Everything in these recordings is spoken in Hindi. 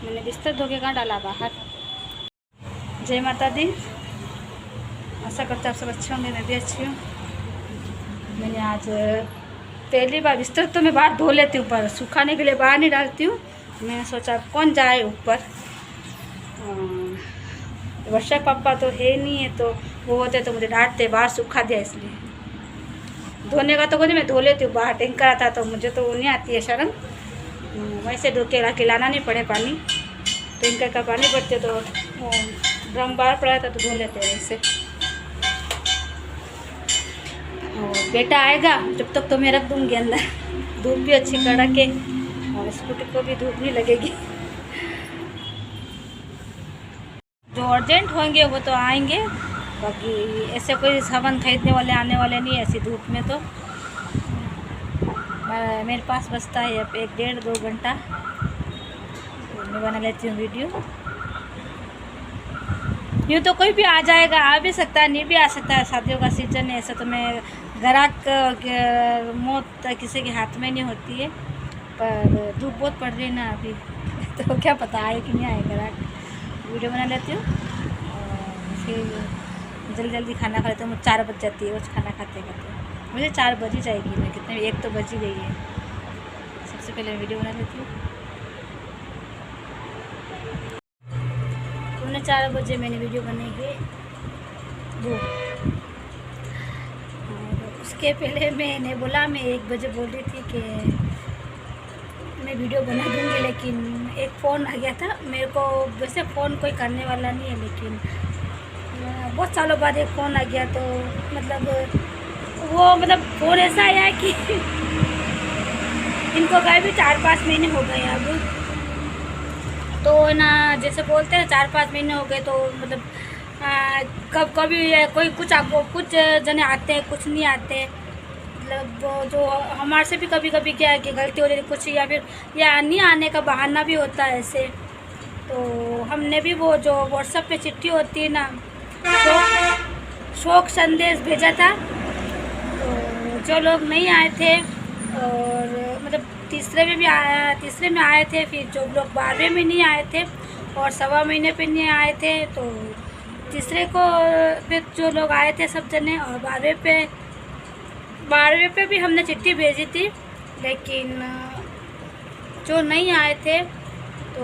मैंने बिस्तर धो के कहाँ डाला बाहर। जय माता दी। आशा करते आप सब अच्छे होंगे, मैं भी अच्छी हूँ। मैंने आज पहली बार बिस्तर तो मैं बाहर धो लेती हूँ, पर सुखाने के लिए बाहर नहीं डालती हूँ। मैंने सोचा कौन जाए ऊपर। वर्षा पापा तो है नहीं है, तो वो होते तो मुझे डांटते, बाहर सूखा दिया इसलिए। धोने का तो कुछ मैं धो लेती हूँ, बाहर टैंकर आता तो मुझे तो नहीं आती है शर्म। वैसे धो के लाना नहीं पड़े पानी, टैंकर का पानी पड़ते तो ड्रम बाहर पड़ा था तो धो लेते हैं वैसे। और बेटा आएगा जब तक तो मैं रख दूँगी अंदर। धूप भी अच्छी कड़क है और स्कूटी को भी धूप नहीं लगेगी। जो अर्जेंट होंगे वो तो आएंगे, बाकी ऐसे कोई सामान खरीदने वाले आने वाले नहीं है ऐसी धूप में। तो मेरे पास बचता है अब 1-1.5-2 घंटा, तो मैं बना लेती हूँ वीडियो। यूँ तो कोई भी आ जाएगा, आ भी सकता है, नहीं भी आ सकता है, शादियों का सीज़न है। ऐसा तो मैं ग्राहक मौत किसी के हाथ में नहीं होती है, पर धूप बहुत पड़ रही है ना अभी तो क्या पता आए कि नहीं आए ग्राहक। वीडियो बना लेती हूँ और फिर जल्दी जल्दी खाना खा लेती हूँ। 4 बज जाती है रोज़ खाना खाते खाते। मुझे 4 बज ही जाएगी, मैं कितने 1 तो बज ही गई है। सबसे पहले वीडियो बना लेती हूँ। 4 बजे मैंने वीडियो बनाई है वो। उसके पहले मैंने बोला, मैं 1 बजे बोल रही थी कि मैं वीडियो बना दूँगी, लेकिन एक फ़ोन आ गया था मेरे को। वैसे फ़ोन कोई करने वाला नहीं है, लेकिन बहुत सालों बाद एक फ़ोन आ गया। तो मतलब फ़ोन ऐसा आया है कि इनको गए भी 4-5 महीने हो गए अब। तो ना जैसे बोलते हैं 4-5 महीने हो गए, तो मतलब कभी कुछ जने आते हैं, कुछ नहीं आते। मतलब जो हमारे से भी कभी कभी क्या है कि गलती हो जाती कुछ, या नहीं आने का बहाना भी होता है ऐसे। तो हमने भी वो जो व्हाट्सएप पे चिट्ठी होती है ना, शोक संदेश भेजा था। तो जो लोग नहीं आए थे, और मतलब तीसरे में आए थे, फिर जो लोग 12वें में नहीं आए थे और 1.25 महीने पे नहीं आए थे, तो तीसरे को फिर जो लोग आए थे सब जने, और 12वें पे भी हमने चिट्ठी भेजी थी। लेकिन जो नहीं आए थे तो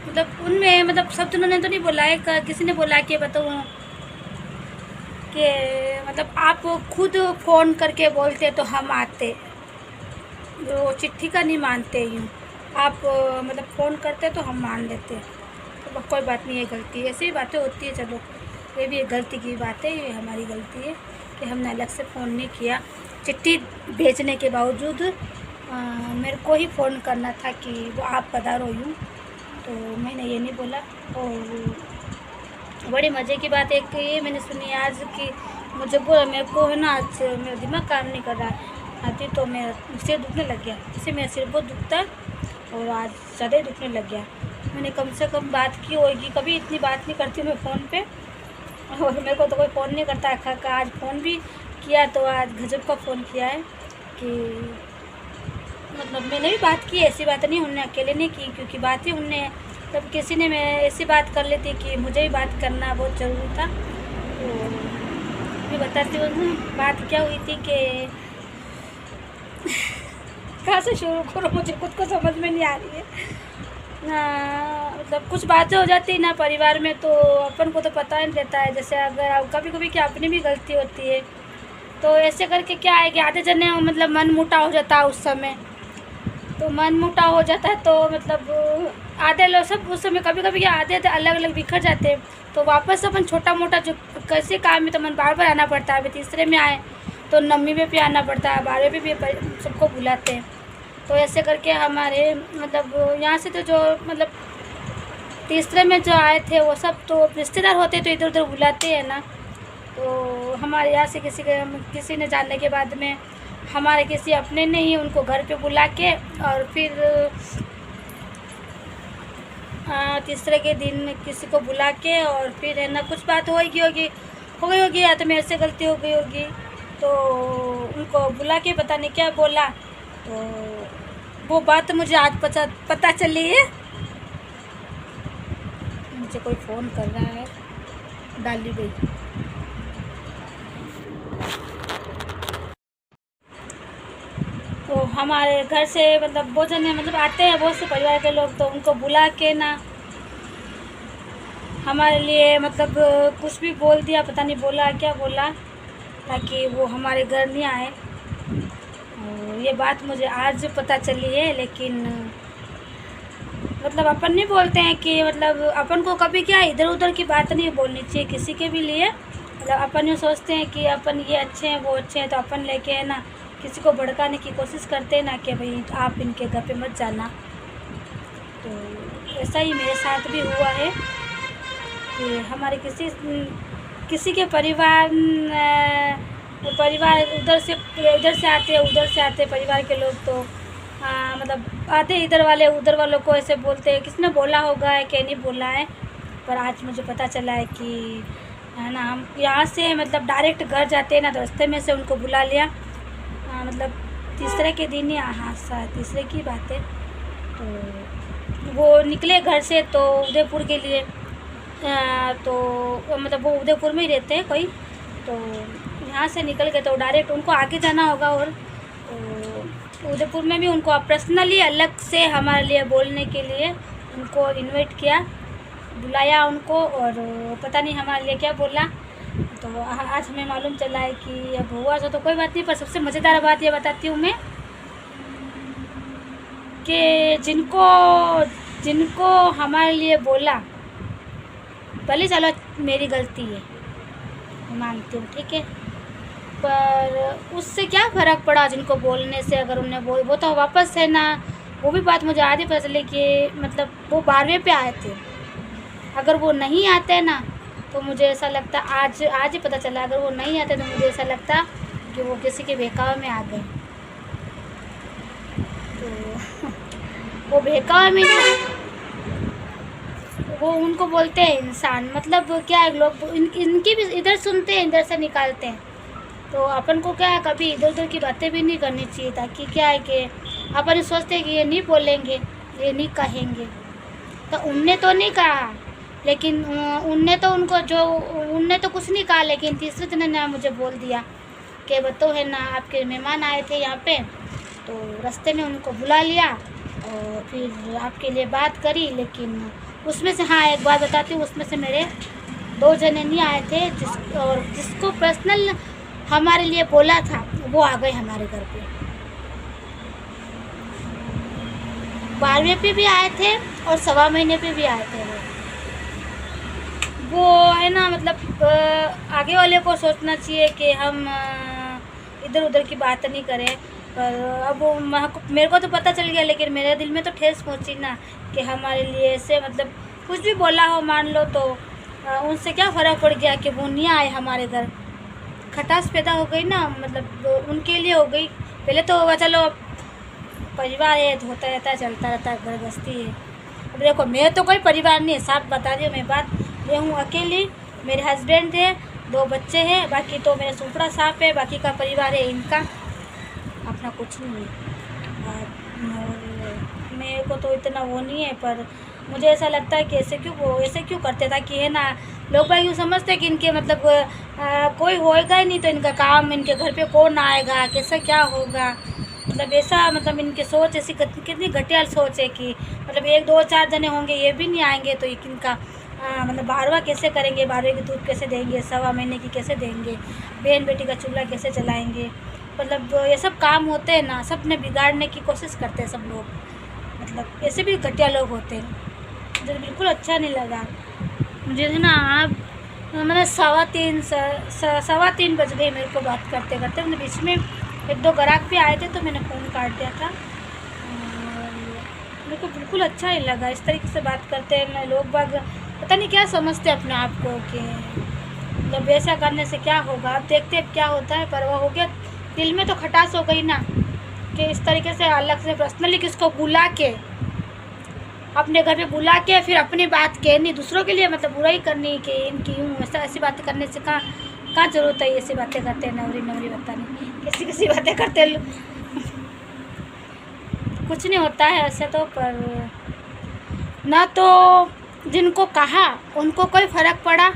मतलब उनमें मतलब सब जनों ने तो नहीं बोला है, किसी ने बोला कि बताऊँ कि मतलब आप खुद फ़ोन करके बोलते तो हम आते। वो चिट्ठी का नहीं मानते, यूँ आप मतलब फ़ोन करते तो हम मान लेते। तो कोई बात नहीं है, गलती ऐसी ही बातें होती है। चलो ये भी एक गलती की बात है, ये हमारी गलती है कि हमने अलग से फ़ोन नहीं किया। चिट्ठी भेजने के बावजूद मेरे को ही फ़ोन करना था कि वो आप पधारो यूँ, तो मैंने ये नहीं बोला। और बड़ी मज़े की बात एक ये मैंने सुनी आज कि मुझे बोला, मेरे को है ना आज मेरा दिमाग काम नहीं कर रहा आती, तो मेरा सिर दुखने लग गया। इससे मेरा सिर बहुत दुखता और आज ज़्यादा ही दुखने लग गया। मैंने कम से कम बात की होगी, कभी इतनी बात नहीं करती मैं फ़ोन पे, और मेरे को तो कोई फ़ोन नहीं करता। आज फ़ोन भी किया तो आज गजब का फ़ोन किया है कि मतलब मैंने भी बात की। ऐसी बात नहीं उनने अकेले नहीं की, क्योंकि बात ही उनने तब किसी ने मैं ऐसी बात कर लेती कि मुझे भी बात करना बहुत ज़रूरी था। तो मैं बताती हूँ बात क्या हुई थी कि कहाँ से शुरू करो, मुझे खुद को समझ में नहीं आ रही है ना। मतलब कुछ बातें हो जाती है ना परिवार में, तो अपन को तो पता नहीं रहता है। जैसे अगर कभी कभी क्या अपनी भी गलती होती है, तो ऐसे करके क्या है कि आधे जने मतलब मन मुटाव हो जाता है उस समय। तो मन मुटाव हो जाता है तो मतलब आधे लोग सब उस समय कभी कभी क्या आधे अलग अलग बिखर जाते हैं। तो वापस अपन छोटा मोटा जो कैसे काम में तो मन बार बार आना पड़ता है। अभी तीसरे में आए तो 9वीं में भी आना पड़ता है, 12वीं में भी सबको बुलाते हैं। तो ऐसे करके हमारे मतलब यहाँ से तो जो मतलब तीसरे में जो आए थे वो सब तो रिश्तेदार होते तो इधर उधर बुलाते हैं ना। तो हमारे यहाँ से किसी ने जानने के बाद में हमारे किसी अपने ने ही उनको घर पे बुला के, और फिर तीसरे के दिन किसी को बुला के, और फिर है ना कुछ बात हो गई होगी, या तो मेरे से गलती हो गई होगी, तो उनको बुला के पता नहीं क्या बोला। तो वो बात मुझे आज पता चली है मुझे कोई फ़ोन कर रहा है, डाली गई। तो हमारे घर से मतलब बहुत जने मतलब आते हैं, बहुत से परिवार के लोग, तो उनको बुला के ना हमारे लिए मतलब कुछ भी बोल दिया, पता नहीं बोला क्या बोला, ताकि वो हमारे घर नहीं आए। और ये बात मुझे आज पता चली है, लेकिन मतलब अपन नहीं बोलते हैं कि मतलब अपन को कभी क्या इधर उधर की बात नहीं बोलनी चाहिए किसी के भी लिए। मतलब अपन ये सोचते हैं कि अपन ये अच्छे हैं वो अच्छे हैं, तो अपन लेके है ना किसी को भड़काने की कोशिश करते हैं ना कि भाई आप इनके घर पे मत जाना। तो ऐसा ही मेरे साथ भी हुआ है कि हमारे किसी के परिवार इधर से आते परिवार के लोग, तो मतलब आते इधर वाले उधर वालों को ऐसे बोलते हैं। किसने बोला होगा है कि नहीं बोला है, पर आज मुझे पता चला है कि है ना हम यहाँ से मतलब डायरेक्ट घर जाते हैं ना, तो रास्ते में से उनको बुला लिया। मतलब तीसरे के दिन ही, हाँ शायद तीसरे की बात है। तो वो निकले घर से तो उदयपुर के लिए, तो मतलब वो उदयपुर में ही रहते हैं कोई, तो यहाँ से निकल गए तो डायरेक्ट उनको आगे जाना होगा। और तो उदयपुर में भी उनको पर्सनली अलग से हमारे लिए बोलने के लिए उनको इनवाइट किया, बुलाया उनको, और पता नहीं हमारे लिए क्या बोला। तो आज हमें मालूम चला है कि अब हुआ तो कोई बात नहीं, पर सबसे मज़ेदार बात ये बताती हूँ मैं कि जिनको हमारे लिए बोला, भले चलो मेरी गलती है मानती हूँ, ठीक है, पर उससे क्या फ़र्क पड़ा जिनको बोलने से। अगर उन्हें वो तो वापस है ना, वो भी बात मुझे आज ही पता चली कि मतलब वो 12वें पे आए थे। अगर वो नहीं आते ना तो मुझे ऐसा लगता, आज ही पता चला, अगर वो नहीं आते तो मुझे ऐसा लगता कि वो किसी के बहकावे में आ गए। तो वो बहकावे में नहीं, वो उनको बोलते हैं इंसान। मतलब क्या है, लोग इनकी भी इधर सुनते हैं, इधर से निकालते हैं। तो अपन को क्या है, कभी इधर उधर की बातें भी नहीं करनी चाहिए, ताकि क्या है कि अपन सोचते हैं कि ये नहीं बोलेंगे, ये नहीं कहेंगे। तो उनने तो नहीं कहा, लेकिन उनने तो कुछ नहीं कहा, लेकिन तीसरे दिन ने मुझे बोल दिया कि बताओ है ना आपके मेहमान आए थे यहाँ पे, तो रास्ते में उनको बुला लिया और फिर आपके लिए बात करी। लेकिन उसमें से, हाँ एक बात बताती हूँ, उसमें से मेरे 2 जने नहीं आए थे, जिसको पर्सनल हमारे लिए बोला था वो आ गए हमारे घर पे। 12वें पे भी आए थे और 1.25 महीने पे भी आए थे। वो है ना मतलब आगे वाले को सोचना चाहिए कि हम इधर उधर की बात नहीं करें। पर अब मेरे को तो पता चल गया, लेकिन मेरे दिल में तो ठेस पहुंची ना कि हमारे लिए ऐसे मतलब कुछ भी बोला हो मान लो, तो उनसे क्या फ़र्क पड़ गया कि वो नहीं आए हमारे घर। खटास पैदा हो गई ना, मतलब उनके लिए हो गई। पहले तो चलो परिवार है, होता रहता है, चलता रहता है, घर गृहस्थी है। अब देखो मैं तो कोई परिवार नहीं है, साफ बता रही हूँ मैं बात। मैं हूँ अकेली, मेरे हस्बैंड है, 2 बच्चे हैं, बाकी तो मेरा सुपड़ा साफ है, बाकी का परिवार है इनका, अपना कुछ नहीं है। और मेरे को तो इतना वो नहीं है, पर मुझे ऐसा लगता है कि ऐसे क्यों करते, ताकि है ना लोग भाई यूँ समझते हैं कि इनके मतलब कोई होएगा ही नहीं, तो इनका काम, इनके घर पे कौन आएगा, कैसा क्या होगा। मतलब ऐसा मतलब इनकी सोच ऐसी कितनी घटिया सोच है कि मतलब 1 2 4 जने होंगे, ये भी नहीं आएंगे तो इनका मतलब 12वां कैसे करेंगे, 12वें की दूध कैसे देंगे, 1.25 महीने की कैसे देंगे, बहन बेटी का चूल्हा कैसे चलाएंगे। मतलब ये सब काम होते हैं ना, सब ने बिगाड़ने की कोशिश करते हैं सब लोग। मतलब ऐसे भी घटिया लोग होते हैं, मुझे बिल्कुल अच्छा नहीं लगा। मुझे है ना आप मैंने 3:15 बज गई मेरे को बात करते करते। मैंने बीच में 1 2 ग्राहक भी आए थे तो मैंने फ़ोन काट दिया था। मेरे को बिल्कुल अच्छा नहीं लगा इस तरीके से बात करते हैं लोग बाग। पता नहीं क्या समझते अपने आप को कि मतलब ऐसा करने से क्या होगा। अब देखते हैं क्या होता है, पर वो हो गया, दिल में तो खटास हो गई ना कि इस तरीके से अलग से पर्सनली किसको बुला के, अपने घर पे बुला के फिर अपनी बात कहनी, दूसरों के लिए मतलब बुराई करनी कि इनकी यूँ ऐसी बातें करने से कहाँ ज़रूरत है। ऐसी बातें करते हैं नवरी पता नहीं कैसी बातें करते हैं। कुछ नहीं होता है ऐसे तो, पर ना तो जिनको कहा उनको कोई फ़र्क पड़ा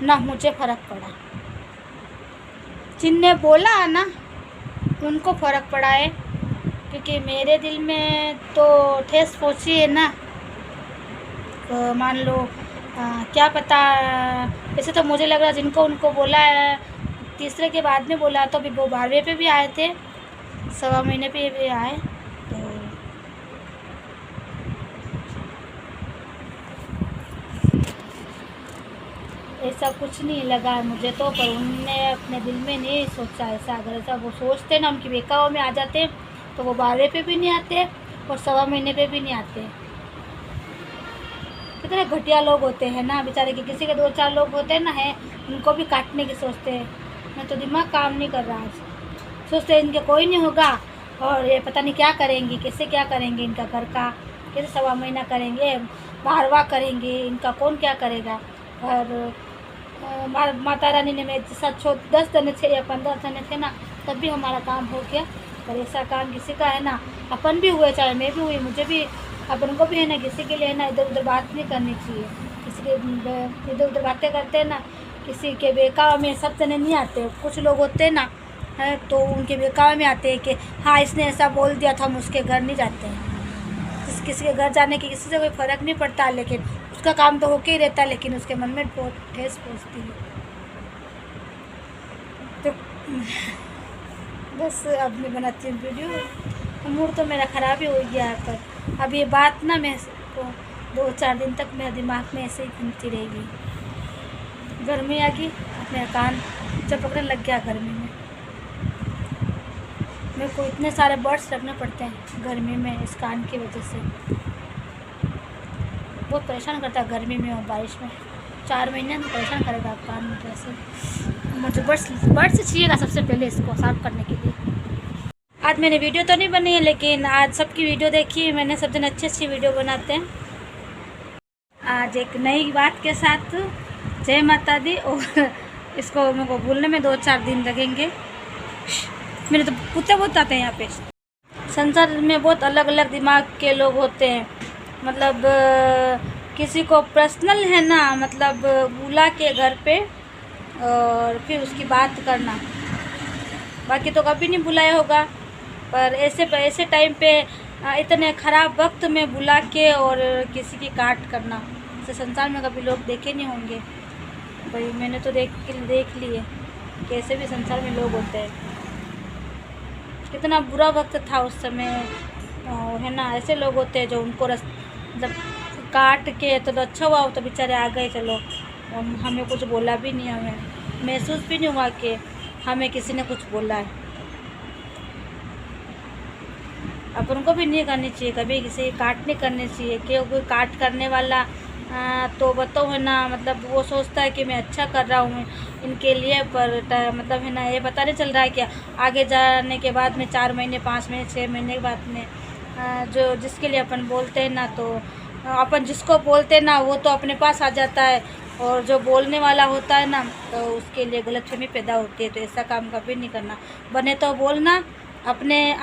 ना, मुझे फ़र्क पड़ा। जिनने बोला ना उनको फ़र्क पड़ा है, क्योंकि मेरे दिल में तो ठेस पहुंची है ना। मान लो क्या पता, वैसे तो मुझे लग रहा जिनको उनको बोला है तीसरे के बाद में बोला, तो अभी वो 12वें पे भी आए थे, 1.25 महीने पे भी आए। तो ऐसा कुछ नहीं लगा है मुझे तो, पर उनने अपने दिल में नहीं सोचा ऐसा। अगर ऐसा वो सोचते ना, उनकी बेकाओं में आ जाते तो वो 12वें पे भी नहीं आते और 1.25 महीने पे भी नहीं आते। कितने घटिया लोग होते हैं ना बेचारे के, किसी के 2-4 लोग होते हैं ना, है उनको भी काटने की सोचते हैं। मैं तो दिमाग काम नहीं कर रहा आज, सोचते हैं इनके कोई नहीं होगा और ये पता नहीं क्या करेंगी, कैसे क्या करेंगे, इनका घर का कैसे 1.25 महीना करेंगे, 12वां करेंगे, इनका कौन क्या करेगा। और माता रानी ने मेरे साथ 10 जने थे या 15 जने थे ना, तब भी हमारा काम हो गया। पर ऐसा काम किसी का है ना, अपन भी हुए चाहे मैं भी हुई, मुझे भी, अपन को भी है ना, किसी के लिए है ना इधर उधर बात नहीं करनी चाहिए। किसी के इधर उधर बातें करते हैं ना, किसी के बेकाव में सब जने नहीं आते। कुछ लोग होते हैं ना, है तो उनके बेकाव में आते हैं कि हाँ इसने ऐसा बोल दिया तो हम उसके घर नहीं जाते हैं। किसी के घर जाने की किसी से कोई फ़र्क नहीं पड़ता, लेकिन उसका काम तो होके ही रहता है, लेकिन उसके मन में बहुत ठेस पहुँचती है। तो बस अब मैं बनाती हूँ वीडियो। मूड तो मेरा ख़राब ही हो गया है, पर अब ये बात ना मैं को 2-4 दिन तक मेरे दिमाग में ऐसे ही घूमती रहेगी। गर्मी आ गई, मेरा कान चपकने लग गया गर्मी में। मेरे को इतने सारे बर्ड्स रखने पड़ते हैं गर्मी में इस कान की वजह से। बहुत परेशान करता है गर्मी में और बारिश में। 4 महीने में परेशान करेगा कान में कैसे। मुझे बर्ड्स चाहिएगा सबसे पहले इसको साफ़ करने के लिए। आज मैंने वीडियो तो नहीं बनी है, लेकिन आज सबकी वीडियो देखी है मैंने। सब दिन अच्छी वीडियो बनाते हैं। आज एक नई बात के साथ, जय माता दी। और इसको मेरे को भूलने में 2-4 दिन लगेंगे। मेरे तो कुत्ते बहुत आते हैं यहाँ पे। संसार में बहुत अलग अलग दिमाग के लोग होते हैं। मतलब किसी को पर्सनल है ना, मतलब बुला के घर पे और फिर उसकी बात करना, बाकी तो कभी नहीं बुलाया होगा। पर ऐसे टाइम पे इतने ख़राब वक्त में बुला के और किसी की काट करना, ऐसे संसार में कभी लोग देखे नहीं होंगे भाई। मैंने तो देख लिए कैसे भी संसार में लोग होते हैं। कितना बुरा वक्त था उस समय, है ना। ऐसे लोग होते हैं जो उनको मतलब काट के, तो अच्छा हुआ तो बेचारे आ गए, चलो। हमें कुछ बोला भी नहीं, हमें महसूस भी नहीं हुआ कि हमें किसी ने कुछ बोला है। अपन को भी नहीं करनी चाहिए कभी किसी की काट नहीं करनी चाहिए। कि कोई काट करने वाला तो बताओ है ना, मतलब वो सोचता है कि मैं अच्छा कर रहा हूँ इनके लिए, पर मतलब है ना ये पता नहीं चल रहा है कि आगे जाने के बाद में 4 महीने 5 महीने 6 महीने के बाद में जो जिसके लिए अपन बोलते हैं ना, तो अपन जिसको बोलते हैं ना वो तो अपने पास आ जाता है, और जो बोलने वाला होता है ना तो उसके लिए गलतफहमी पैदा होती है। तो ऐसा काम कभी नहीं करना। बने तो बोलना, अपने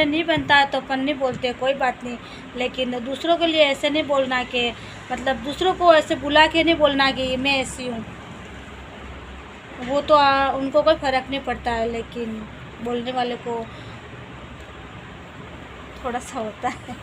नहीं बनता तो अपन नहीं बोलते, कोई बात नहीं। लेकिन दूसरों के लिए ऐसे नहीं बोलना कि मतलब दूसरों को ऐसे बुला के नहीं बोलना कि मैं ऐसी हूँ। वो तो उनको कोई फ़र्क नहीं पड़ता है, लेकिन बोलने वाले को थोड़ा सा होता है।